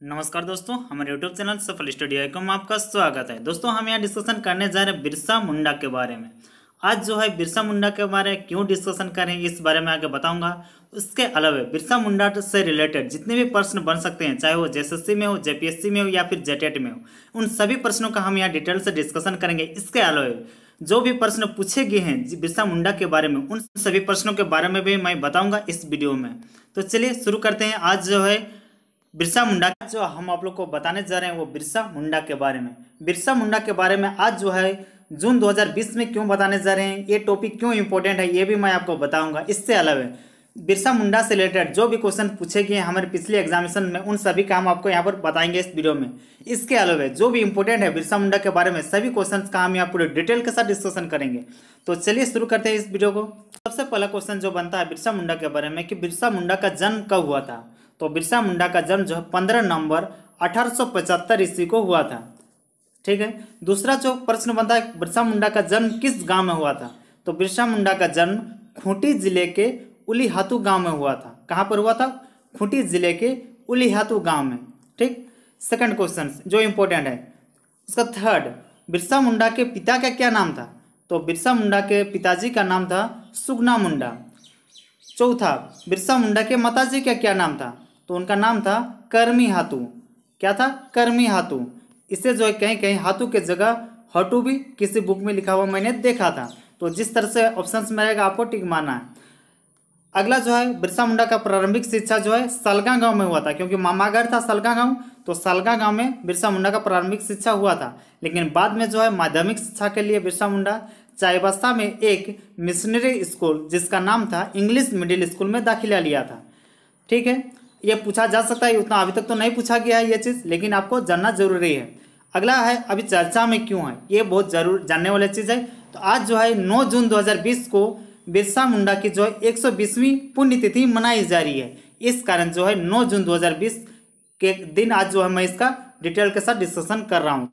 नमस्कार दोस्तों, हमारे YouTube चैनल सफल स्टडी में आपका स्वागत है। दोस्तों, हम यहाँ डिस्कशन करने जा रहे हैं बिरसा मुंडा के बारे में। आज जो है बिरसा मुंडा के बारे में क्यों डिस्कशन करें इस बारे में आगे बताऊंगा। उसके अलावा बिरसा मुंडा से रिलेटेड जितने भी प्रश्न बन सकते हैं, चाहे वो जेएसएससी में हो, जेपीएससी में हो या फिर जेटेट में हो, उन सभी प्रश्नों का हम यहाँ डिटेल से डिस्कशन करेंगे। इसके अलावा जो भी प्रश्न पूछे गए हैं बिरसा मुंडा के बारे में, उन सभी प्रश्नों के बारे में भी मैं बताऊंगा इस वीडियो में। तो चलिए शुरू करते हैं। आज जो है बिरसा मुंडा जो हम आप लोग को बताने जा रहे हैं वो बिरसा मुंडा के बारे में। बिरसा मुंडा के बारे में आज जो है जून 2020 में क्यों बताने जा रहे हैं, ये टॉपिक क्यों इंपॉर्टेंट है, ये भी मैं आपको बताऊंगा। इससे अलावा बिरसा मुंडा से रिलेटेड जो भी क्वेश्चन पूछे गए हमारे पिछले एग्जामिनेशन में, उन सभी का हम आपको यहाँ पर बताएंगे इस वीडियो में। इसके अलावा जो भी इंपॉर्टेंट है बिरसा मुंडा के बारे में, सभी क्वेश्चन का हम यहाँ पूरे डिटेल के साथ डिस्कशन करेंगे। तो चलिए शुरू करते हैं इस वीडियो को। सबसे पहला क्वेश्चन जो बनता है बिरसा मुंडा के बारे में कि बिरसा मुंडा का जन्म कब हुआ था। तो बिरसा मुंडा का जन्म जो है 15 नवंबर 1875 ईस्वी को हुआ था। ठीक है। दूसरा जो प्रश्न बनता है बिरसा मुंडा का जन्म किस गांव में हुआ था। तो बिरसा मुंडा का जन्म खूंटी जिले के उलीहातू गांव में हुआ था। कहाँ पर हुआ था? खूंटी जिले के उलीहातू गांव में। ठीक। सेकंड क्वेश्चन जो इंपॉर्टेंट है उसका थर्ड, बिरसा मुंडा के पिता का क्या नाम था। तो बिरसा मुंडा के पिताजी का नाम था सुगना मुंडा। चौथा, बिरसा मुंडा के माताजी का क्या नाम था। तो उनका नाम था करमी हातू। क्या था? करमी हातू। इसे जो है कहीं कहीं हाथू के जगह हटू भी किसी बुक में लिखा हुआ मैंने देखा था। तो जिस तरह से ऑप्शंस में रहेगा आपको टिक मारना है। अगला जो है बिरसा मुंडा का प्रारंभिक शिक्षा जो है सलगा गांव में हुआ था, क्योंकि मामा घर था सलगा गांव। तो सलगा गांव में बिरसा मुंडा का प्रारंभिक शिक्षा हुआ था। लेकिन बाद में जो है माध्यमिक शिक्षा के लिए बिरसा मुंडा चाईबासा में एक मिशनरी स्कूल जिसका नाम था इंग्लिश मिडिल स्कूल में दाखिला लिया था। ठीक है। ये पूछा जा सकता है, उतना अभी तक तो नहीं पूछा गया है ये चीज़, लेकिन आपको जानना जरूरी है। अगला है अभी चर्चा में क्यों है, ये बहुत जरूर जानने वाली चीज़ है। तो आज जो है 9 जून 2020 को बिरसा मुंडा की जो है 120वीं पुण्यतिथि मनाई जा रही है। इस कारण जो है 9 जून 2020 के दिन आज जो है मैं इसका डिटेल के साथ डिस्कशन कर रहा हूँ।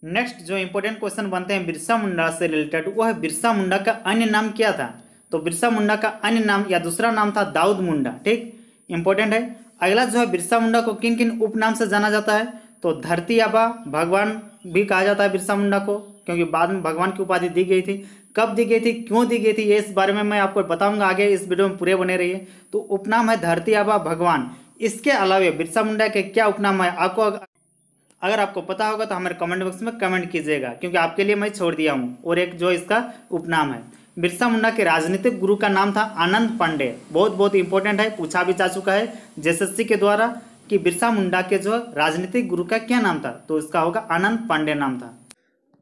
नेक्स्ट जो इंपॉर्टेंट क्वेश्चन बनते हैं बिरसा मुंडा से रिलेटेड वो है बिरसा मुंडा का अन्य नाम क्या था। तो बिरसा मुंडा का अन्य नाम या दूसरा नाम था दाऊद मुंडा। ठीक, इंपॉर्टेंट है। अगला जो है बिरसा मुंडा को किन किन उपनाम से जाना जाता है। तो धरती आबा भगवान भी कहा जाता है बिरसा मुंडा को, क्योंकि बाद में भगवान की उपाधि दी गई थी। कब दी गई थी, क्यों दी गई थी, ये इस बारे में मैं आपको बताऊंगा आगे, इस वीडियो में पूरे बने रहिए। तो उपनाम है धरती आबा भगवान। इसके अलावा बिरसा मुंडा के क्या उपनाम है आपको अगर आपको पता होगा तो हमारे कमेंट बॉक्स में कमेंट कीजिएगा, क्योंकि आपके लिए मैं छोड़ दिया हूँ। और एक जो इसका उपनाम है बिरसा मुंडा के राजनीतिक गुरु का नाम था आनंद पांडे। बहुत बहुत इंपॉर्टेंट है, पूछा भी जा चुका है जेएसएससी के द्वारा कि बिरसा मुंडा के जो राजनीतिक गुरु का क्या नाम था। तो इसका होगा आनंद पांडे नाम था।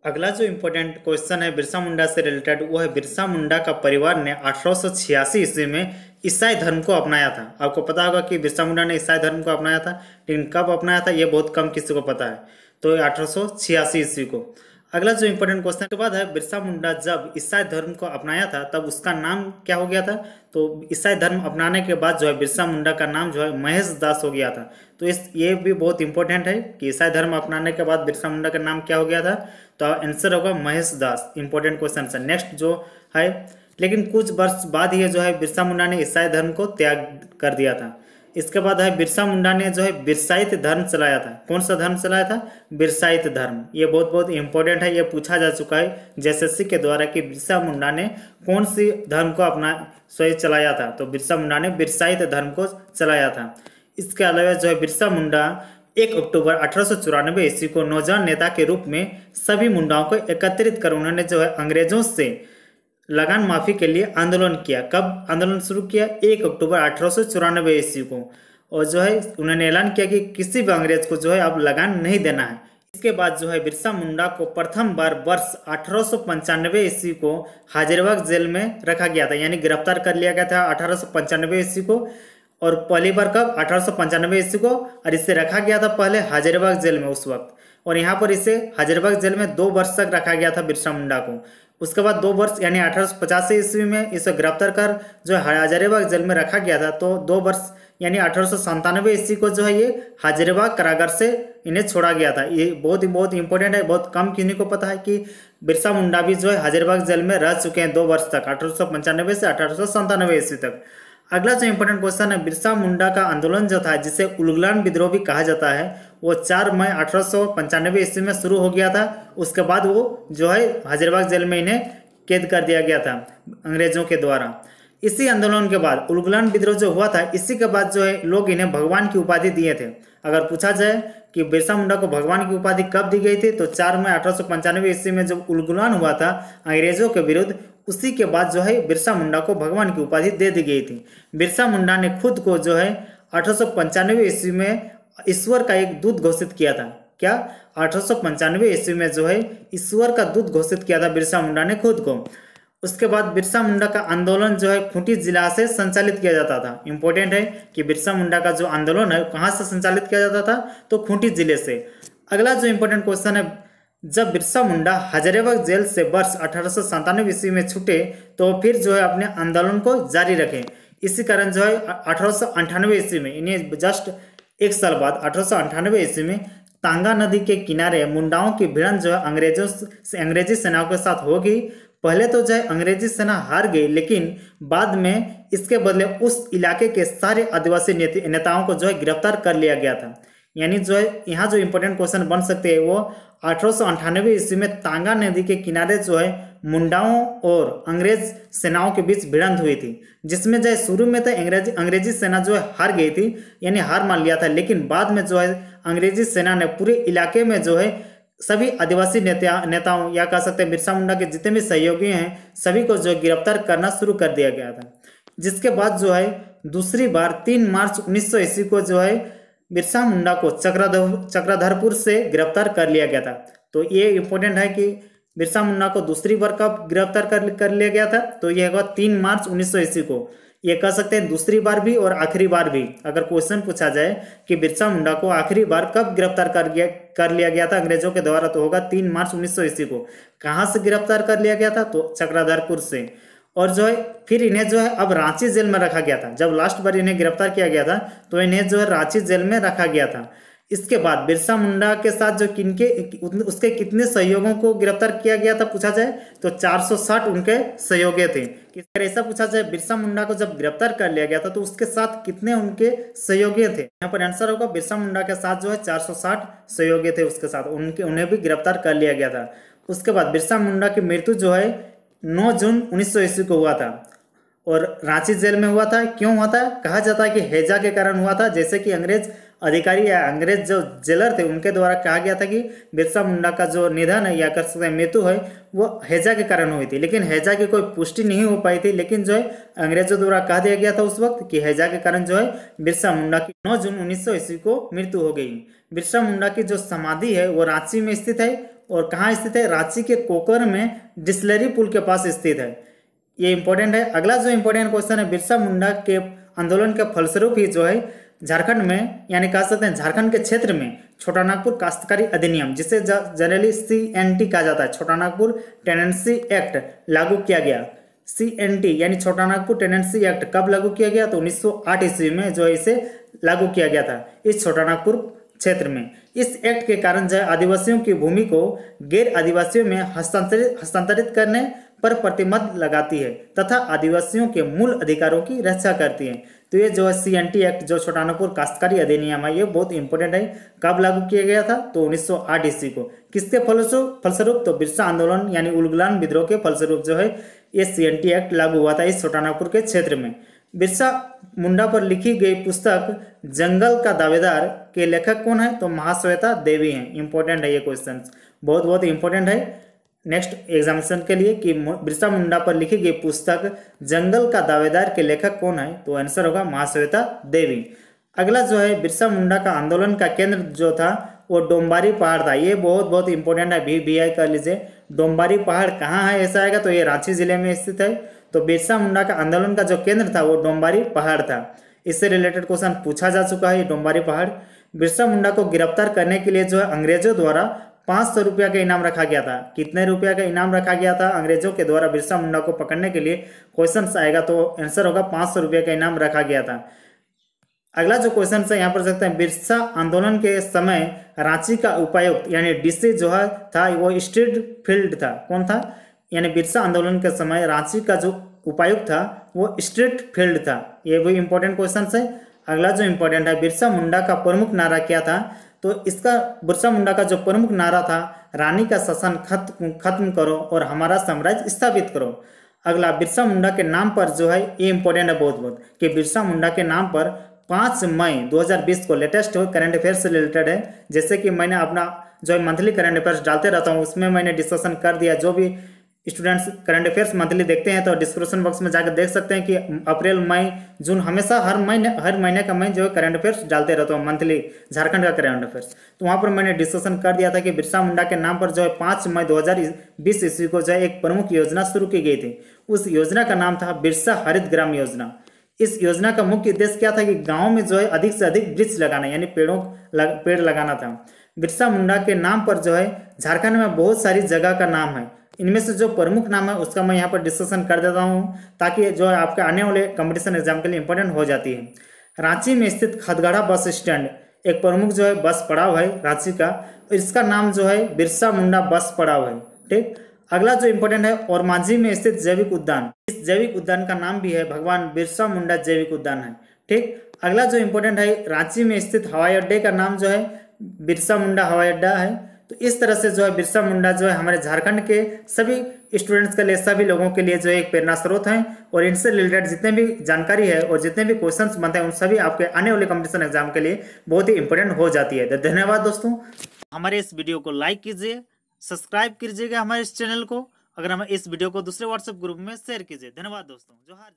अगला जो इंपॉर्टेंट क्वेश्चन है बिरसा मुंडा से रिलेटेड वो है बिरसा मुंडा का परिवार ने 1886 ईस्वी में ईसाई धर्म को अपनाया था। आपको पता होगा कि बिरसा मुंडा ने ईसाई धर्म को अपनाया था, लेकिन कब अपनाया था ये बहुत कम किसी को पता है। तो 1886 ईस्वी को। अगला जो इंपॉर्टेंट क्वेश्चन के बाद है बिरसा मुंडा जब ईसाई धर्म को अपनाया था तब उसका नाम क्या हो गया था। तो ईसाई धर्म अपनाने के बाद जो है बिरसा मुंडा का नाम जो है महेश दास हो गया था। तो ये भी बहुत इंपॉर्टेंट है कि ईसाई धर्म अपनाने के बाद बिरसा मुंडा का नाम क्या हो गया था। तो आंसर होगा महेश दास। इंपॉर्टेंट क्वेश्चन है। नेक्स्ट जो है, लेकिन कुछ वर्ष बाद ही जो है बिरसा मुंडा ने ईसाई धर्म को त्याग कर दिया था। इसके बाद है बिरसा मुंडा ने जो है बिरसाइत धर्म चलाया था। कौन सा धर्म चलाया था? बिरसाइत धर्म। ये बहुत बहुत इंपॉर्टेंट है, ये पूछा जा चुका है जेएसएससी के द्वारा कि बिरसा मुंडा ने कौन सी धर्म को अपना स्वयं चलाया था। तो बिरसा मुंडा ने बिरसाइत धर्म को चलाया था। इसके अलावा जो है बिरसा मुंडा 1 अक्टूबर 1894 ईस्वी को नौजवान नेता के रूप में सभी मुंडाओं को एकत्रित कर उन्होंने जो है अंग्रेजों से लगान माफी के लिए आंदोलन किया। कब आंदोलन शुरू किया? 1 अक्टूबर 1894 ईस्वी को। और जो है उन्होंने ऐलान किया कि किसी भी अंग्रेज को जो है अब लगान नहीं देना है। इसके बाद जो है बिरसा मुंडा को प्रथम बार वर्ष 1895 ईस्वी को हाजिरबाग जेल में रखा गया था, यानी गिरफ्तार कर लिया गया था 1895 ईस्वी को। और पहली बार कब? 1895 ईस्वी को। और इसे रखा गया था पहले हाजिरबाग जेल में उस वक्त। और यहाँ पर इसे हाजिरबाग जेल में 2 वर्ष तक रखा गया था बिरसा मुंडा को। उसके बाद 2 वर्ष यानी 1885 ईस्वी में इसे गिरफ्तार कर जो हाजिरबाग जेल में रखा गया था। तो 2 वर्ष यानी 1897 ईस्वी को जो है ये हाजिरबाग कारागार से इन्हें छोड़ा गया था। ये बहुत इंपॉर्टेंट है, बहुत कम किन्हीं को पता है कि बिरसा मुंडा भी जो है हाजिरबाग जेल में रह चुके हैं 2 वर्ष तक, 1895 से 1897 ईस्वी तक। अगला जो इंपॉर्टेंट क्वेश्चन है, बिरसा मुंडा का आंदोलन जो था जिसे उलगुलान विद्रोह भी कहा जाता है, वो 4 मई 1895 ईस्वी में शुरू हो गया था। उसके बाद वो जो है हजारीबाग जेल में इन्हें कैद कर दिया गया था अंग्रेजों के द्वारा। इसी आंदोलन के बाद उलगुलान विद्रोह जो हुआ था, इसी के बाद जो है लोग इन्हें भगवान की उपाधि दिए थे। अगर पूछा जाए कि बिरसा मुंडा को भगवान की उपाधि कब दी गई थी, तो 4 मई 1895 ईस्वी में जब उलगुलान हुआ था अंग्रेजों के विरुद्ध, उसी के बाद जो है बिरसा मुंडा को भगवान की उपाधि दे दी गई थी। बिरसा मुंडा ने खुद को जो है 1895 ईस्वी में ईश्वर का एक दूत घोषित किया था। क्या? 1895 ईस्वी में जो है ईश्वर का दूत घोषित किया था बिरसा मुंडा ने खुद को। उसके बाद बिरसा मुंडा का आंदोलन जो है खूंटी जिला से संचालित किया जाता था। इंपॉर्टेंट है कि बिरसा मुंडा का जो आंदोलन है कहाँ से संचालित किया जाता था, तो खूंटी जिले से। अगला जो इंपॉर्टेंट क्वेश्चन है, जब बिरसा मुंडा हजारीबाग जेल से वर्ष 1897 ईस्वी में छूटे तो फिर जो है अपने आंदोलन को जारी रखे। इसी कारण जो है 1898 ईस्वी में, इन्हें जस्ट एक साल बाद 1898 ईस्वी में तांगा नदी के किनारे मुंडाओं की भिड़ंत जो है अंग्रेजी सेनाओं के साथ होगी। पहले तो जो है अंग्रेजी सेना हार गई, लेकिन बाद में इसके बदले उस इलाके के सारे आदिवासी नेताओं को जो है गिरफ्तार कर लिया गया था। यानी जो है यहाँ जो इंपॉर्टेंट क्वेश्चन बन सकते हैं, वो 1898 ईस्वी में तांगा नदी के किनारे जो है मुंडाओं और अंग्रेज सेनाओं के बीच भिड़ंत हुई थी, जिसमें जो है शुरू में तो अंग्रेजी सेना जो है हार गई थी, यानी हार मान लिया था। लेकिन बाद में जो है अंग्रेजी सेना ने पूरे इलाके में जो है सभी आदिवासी नेताओं या कह सकते हैं बिरसा मुंडा के जितने भी सहयोगी हैं सभी को जो गिरफ्तार करना शुरू कर दिया गया था। जिसके बाद जो है दूसरी बार 3 मार्च 1900 ईस्वी को जो है बिरसा मुंडा को चक्रधरपुर से गिरफ्तार कर लिया गया था। तो ये इंपॉर्टेंट है कि बिरसा मुंडा को दूसरी बार कब गिरफ्तार कर लिया गया था, तो यह हुआ 3 मार्च 1900 ईस्वी को। ये कह सकते हैं दूसरी बार भी और आखिरी बार भी। अगर क्वेश्चन पूछा जाए कि बिरसा मुंडा को आखिरी बार कब गिरफ्तार कर लिया गया था अंग्रेजों के द्वारा, तो होगा 3 मार्च 1900 ईस्वी को। कहाँ से गिरफ्तार कर लिया गया था, तो चक्रधरपुर से। और जो है फिर इन्हें जो है अब रांची जेल में रखा गया था। जब लास्ट बार इन्हें गिरफ्तार किया गया था तो इन्हें जो है रांची जेल में रखा गया था। इसके बाद बिरसा मुंडा के साथ जो उसके कितने सहयोगों को गिरफ्तार किया गया था पूछा जाए, तो 460 उनके सहयोगी थे। अगर ऐसा पूछा जाए बिरसा मुंडा को जब गिरफ्तार कर लिया गया था तो उसके साथ कितने उनके सहयोगी थे, यहाँ पर आंसर होगा बिरसा मुंडा के साथ जो है 460 सहयोगी थे उसके साथ, उन्हें भी गिरफ्तार कर लिया गया था। उसके बाद बिरसा मुंडा की मृत्यु जो है 9 जून 1900 ईस्वी को हुआ था और रांची जेल में हुआ था। क्यों हुआ था? कहा जाता है कि हैजा के कारण हुआ था। जैसे कि अंग्रेज अधिकारी या अंग्रेज जो जेलर थे उनके द्वारा कहा गया था कि बिरसा मुंडा का जो निधन है या कर सकते हैं मृत्यु है वो हैजा के कारण हुई थी, लेकिन हैजा की कोई पुष्टि नहीं हो पाई थी। लेकिन जो है अंग्रेजों द्वारा कह दिया गया था उस वक्त कि हैजा के कारण जो है बिरसा मुंडा की 9 जून 1900 ईस्वी को मृत्यु हो गई। बिरसा मुंडा की जो समाधि है वो रांची में स्थित है। और कहाँ स्थित है? रांची के कोकर में डिस्लरी पुल के पास स्थित है। ये इंपॉर्टेंट है। अगला जो इंपॉर्टेंट क्वेश्चन है, बिरसा मुंडा के आंदोलन के फलस्वरूप ही जो है झारखंड में, यानी कह सकते हैं झारखंड के क्षेत्र में छोटा नागपुर काश्तकारी अधिनियम, जिसे जनरली CNT कहा जाता है, छोटा नागपुर टेनेंसी एक्ट लागू किया गया। CNT यानी छोटा नागपुर टेनेंसी एक्ट कब लागू किया गया? तो 1908 ईस्वी में जो है इसे लागू किया गया था इस छोटा नागपुर क्षेत्र में। इस एक्ट के कारण जो आदिवासियों की भूमि को गैर आदिवासियों में हस्तांतरित करने पर प्रतिबंध लगाती है तथा आदिवासियों के मूल अधिकारों की रक्षा करती है। तो ये जो है CNT एक्ट जो छोटा नागपुर काश्तकारी अधिनियम है ये बहुत इंपॉर्टेंट है। कब लागू किया गया था? तो 1908 ईस्वी को। किसके फलस्वरूप? तो बिरसा आंदोलन यानी उलगुलान विद्रोह के फलस्वरूप जो है ये CNT एक्ट लागू हुआ था इस छोटा नागपुर के क्षेत्र में। बिरसा मुंडा पर लिखी गई पुस्तक जंगल का दावेदार के लेखक कौन है? तो महाश्वेता देवी हैं। इंपॉर्टेंट है ये क्वेश्चन, बहुत बहुत इंपॉर्टेंट है नेक्स्ट एग्जामिनेशन के लिए कि बिरसा मुंडा पर लिखी गई पुस्तक जंगल का दावेदार के लेखक कौन है? तो आंसर होगा महाश्वेता देवी। अगला जो है बिरसा मुंडा का आंदोलन का केंद्र जो था वो डोम्बारी पहाड़ था। ये बहुत बहुत इंपॉर्टेंट है, VI कर लीजिए। डोम्बारी पहाड़ कहाँ है ऐसा आएगा? तो ये रांची जिले में स्थित है। तो बिरसा मुंडा का आंदोलन का जो केंद्र था वो डोम्बारी पहाड़ था। इससे रिलेटेड क्वेश्चन पूछा जा चुका है। ये डोम्बारी पहाड़ बिरसा मुंडा को गिरफ्तार करने के लिए जो है अंग्रेजों द्वारा 500 रुपया का इनाम रखा गया था। कितने रुपया का इनाम रखा गया था अंग्रेजों के द्वारा बिरसा मुंडा को पकड़ने के लिए? क्वेश्चन आएगा तो आंसर होगा 500 रुपया का इनाम रखा गया था। अगला जो क्वेश्चन है यहाँ पर सकते हैं, बिरसा आंदोलन के समय रांची का उपायुक्त यानी DC जो है था वो स्ट्रीट फील्ड था। कौन था? यानी बिरसा आंदोलन के समय रांची का जो उपायुक्त था वो स्ट्रीट फील्ड था। ये वही इंपॉर्टेंट क्वेश्चन है। अगला जो इंपॉर्टेंट है, बिरसा मुंडा का प्रमुख नारा क्या था? तो इसका बिरसा मुंडा का जो प्रमुख नारा था, रानी का शासन खत्म करो और हमारा साम्राज्य स्थापित करो। अगला, बिरसा मुंडा के नाम पर जो है, ये इंपॉर्टेंट है बहुत बहुत, कि बिरसा मुंडा के नाम पर 5 मई 2020 को लेटेस्ट करंट अफेयर्स से रिलेटेड है। जैसे कि मैंने अपना जो है मंथली करंट अफेयर्स डालते रहता हूँ, उसमें मैंने डिस्कशन कर दिया। जो भी स्टूडेंट्स करंट अफेयर्स मंथली देखते हैं तो डिस्क्रिप्शन बॉक्स में जाकर देख सकते हैं कि अप्रैल मई जून हमेशा हर महीने का मैं जो है करंट अफेयर्स डालते रहता हूँ मंथली, झारखंड का करंट अफेयर्स। तो वहाँ पर मैंने डिस्कशन कर दिया था कि बिरसा मुंडा के नाम पर जो है 5 मई 2020 ईस्वी को जो है एक प्रमुख योजना शुरू की गई थी। उस योजना का नाम था बिरसा हरित ग्राम योजना। इस योजना का मुख्य उद्देश्य क्या था कि गाँव में जो है अधिक से अधिक वृक्ष लगाना, यानी पेड़ लगाना था। बिरसा मुंडा के नाम पर जो है झारखंड में बहुत सारी जगह का नाम है। इनमें से जो प्रमुख नाम है उसका मैं यहाँ पर डिस्कशन कर देता हूँ, ताकि जो है आपके आने वाले कंपटीशन एग्जाम के लिए इंपॉर्टेंट हो जाती है। रांची में स्थित खदगड़ा बस स्टैंड एक प्रमुख जो है बस पड़ाव है रांची का, इसका नाम जो है बिरसा मुंडा बस पड़ाव है। ठीक। अगला जो इंपॉर्टेंट है, ओरमांझी में स्थित जैविक उद्यान, इस जैविक उद्यान का नाम भी है भगवान बिरसा मुंडा जैविक उद्यान है। ठीक। अगला जो इंपॉर्टेंट है, रांची में स्थित हवाई अड्डे का नाम जो है बिरसा मुंडा हवाई अड्डा है। तो इस तरह से जो है बिरसा मुंडा जो है हमारे झारखंड के सभी स्टूडेंट्स के लिए, सभी लोगों के लिए जो है एक प्रेरणा स्रोत है। और इनसे रिलेटेड जितने भी जानकारी है और जितने भी क्वेश्चंस बनते हैं उन सभी आपके आने वाले कंपटीशन एग्जाम के लिए बहुत ही इंपॉर्टेंट हो जाती है। तो धन्यवाद दोस्तों। हमारे इस वीडियो को लाइक कीजिए, सब्सक्राइब कीजिएगा हमारे इस चैनल को, अगर हमें इस वीडियो को दूसरे व्हाट्सएप ग्रुप में शेयर कीजिए। धन्यवाद दोस्तों। जोहार।